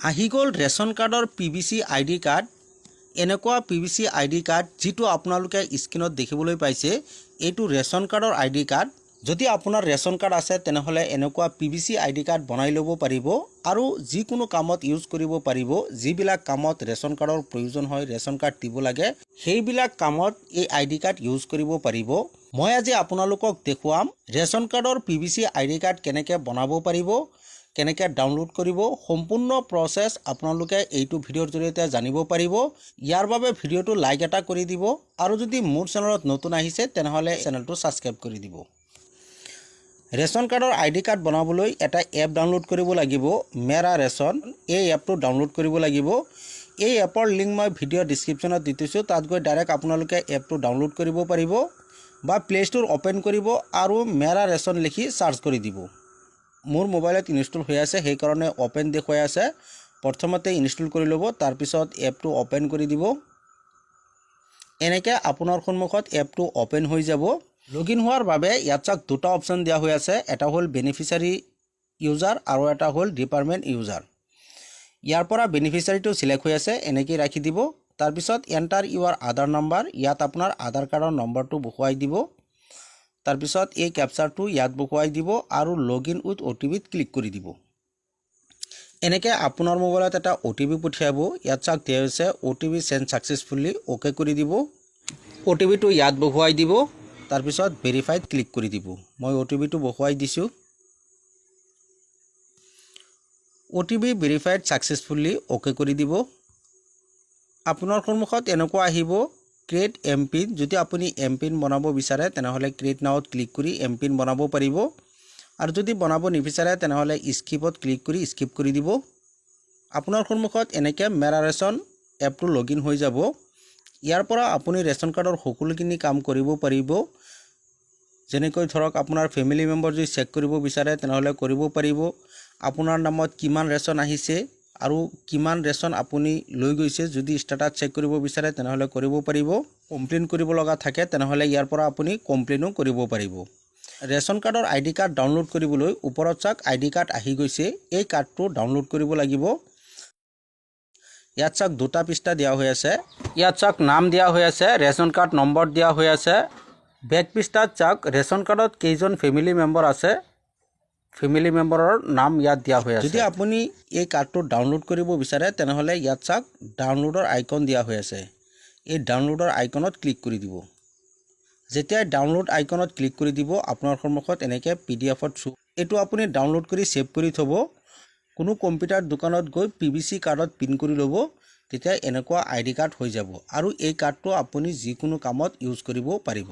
আহি গ'ল ৰেচন কাৰ্ডৰ PVC ID কাৰ্ড। এনেকুৱা PVC ID কাৰ্ড যিটো আপোনালোকে স্ক্ৰীনত দেখিবলৈ পাইছে, এইটো ৰেচন কাৰ্ডৰ ID কাৰ্ড। যদি আপোনাৰ ৰেচন কাৰ্ড আছে তেনেহলে এনেকুৱা PVC ID কাৰ্ড বনাই ল'ব পাৰিব আৰু যিকোনো কামত ইউজ কৰিব পাৰিব। যিবিলাক কামত ৰেচন কাৰ্ডৰ প্ৰয়োজন হয়, ৰেচন কাৰ্ড দিব লাগে, সেইবিলাক কামত এই ID কাৰ্ড ইউজ কৰিব পাৰিব। মই আজি আপোনালোকক দেখুৱাম ৰেচন কাৰ্ডৰ PVC ID কাৰ্ড কেনেকৈ বনাব পাৰিব, কেনেকৈ ডাউনলোড কৰিব। সম্পূৰ্ণ প্ৰসেছ আপোনালোকে এইটো ভিডিঅ'ৰ জৰিয়তে জানিব পাৰিব। ইয়াৰ বাবে ভিডিঅ'টো লাইক এটা কৰি দিব আৰু যদি মোৰ চেনেলত নতুন আহিছে তেনেহলে চেনেলটো সাবস্ক্ৰাইব কৰি দিব। ৰেচন কাৰ্ডৰ ID কাৰ্ড বনাবলৈ এটা এপ ডাউনলোড কৰিব লাগিব, মেৰা ৰেচন। এই এপটো ডাউনলোড কৰিব লাগিব। এই এপৰ লিংক মই ভিডিঅ' ডেসক্ৰিপচনত দি দিছোঁ, তাত গৈ ডাইৰেক্ট আপোনালোকে এপটো ডাউনলোড কৰিব পাৰিব বা প্লে ষ্ট'ৰ অপেন কৰিব আৰু মেৰা ৰেচন লিখি সাৰ্চ কৰি দিব। মোৰ মোবাইলত ইনষ্টল হৈ আছে, সেইকাৰণে অপেন দেখুৱাই আছে। প্ৰথমতে ইনষ্টল কৰি ল'ব, তাৰপিছত এপটো অপেন কৰি দিব। এনেকৈ আপোনাৰ সন্মুখত এপটো অপেন হৈ যাব। লগইন হোৱাৰ বাবে ইয়াত চাওক দুটা অপশ্যন দিয়া হৈ আছে, এটা হ'ল বেনিফিচিয়াৰী ইউজাৰ আৰু এটা হ'ল ডিপাৰ্টমেণ্ট ইউজাৰ। ইয়াৰ পৰা বেনিফিচিয়াৰীটো সিলেক্ট হৈ আছে, এনেকৈ ৰাখি দিব। তাৰপিছত এণ্টাৰ ইউৰ আধাৰ নাম্বাৰ, ইয়াত আপোনাৰ আধাৰ কাৰ্ডৰ নম্বৰটো বহুৱাই দিব। তাৰপিছত এই কেপচাৰটো ইয়াত বহুৱাই দিব আৰু লগইন উইথ OTP ক্লিক কৰি দিব। এনেকৈ আপোনাৰ মোবাইলত এটা OTP পঠিয়াব। ইয়াত চাওক দিয়া হৈছে OTP সেন্ড সাকসেসফুলি, ওকে কৰি দিব। OTPটো ইয়াত বহুৱাই দিব। তাৰপিছত ভেৰিফাইড ক্লিক কৰি দিব। মই OTPটো বহুৱাই দিছোঁ। OTP ভেৰিফাইড সাকসেসফুলি, ওকে কৰি দিব। আপোনাৰ সন্মুখত এনেকুৱা আহিব ক্ৰিয়েট এমপিন। যদি আপুনি এমপিন বনাব বিচাৰে তেনেহলে ক্ৰিয়েট নাওত ক্লিক কৰি এমপিন বনাব পাৰিব আৰু যদি বনাব নিবিচাৰে তেনেহলে স্কিপত ক্লিক কৰি স্কিপ কৰি দিব। আপোনাৰ সন্মুখত এনেকৈ মেৰা ৰেচন এপটো লগইন হৈ যাব। ইয়াৰ পৰা আপুনি ৰেচন কাৰ্ডৰ সকলোখিনি কাম কৰিব পাৰিব। যেনেকৈ ধৰক আপোনাৰ ফেমিলি মেম্বাৰ যদি চেক কৰিব বিচাৰে তেনেহলে কৰিব পাৰিব। আপোনাৰ নামত কিমান ৰেচন আহিছে আৰু কিমান ৰেচন আপুনি লৈ গৈছে যদি ষ্টেটাছ চেক কৰিব বিচাৰে তেনেহলে কৰিব পাৰিব। কমপ্লেইন কৰিব লগা থাকে তেনেহলে ইয়াৰ পৰা আপুনি কমপ্লেইনো কৰিব পাৰিব। ৰেচন কাৰ্ডৰ ID কাৰ্ড ডাউনলোড কৰিবলৈ ওপৰত চাওক ID কাৰ্ড আহি গৈছে। এই কাৰ্ডটো ডাউনলোড কৰিব লাগিব। ইয়াত চাওক দুটা পৃষ্ঠা দিয়া হৈ আছে। ইয়াত চাওক নাম দিয়া হৈ আছে, ৰেচন কাৰ্ড নম্বৰ দিয়া হৈ আছে। বেক পৃষ্ঠাত চাওক ৰেচন কাৰ্ডত কেইজন ফেমিলি মেম্বাৰ আছে, ফেমিলি মেম্বাৰৰ নাম ইয়াত দিয়া হৈ আছে। যদি আপুনি এই কাৰ্ডটো ডাউনলোড কৰিব বিচাৰে তেনেহলে ইয়াত চাওক ডাউনলোডৰ আইকন দিয়া হৈ আছে। এই ডাউনলোডৰ আইকনত ক্লিক কৰি দিব। যেতিয়া ডাউনলোড আইকনত ক্লিক কৰি দিব আপোনাৰ সন্মুখত এনেকৈ PDF-ত এইটো আপুনি ডাউনলোড কৰি সেভ কৰি থব। কোনো কম্পিউটাৰ দোকানত গৈ PVC কাৰ্ডত প্ৰিন্ট কৰি ল'ব, তেতিয়া এনেকুৱা ID কাৰ্ড হৈ যাব আৰু এই কাৰ্ডটো আপুনি যিকোনো কামত ইউজ কৰিব পাৰিব।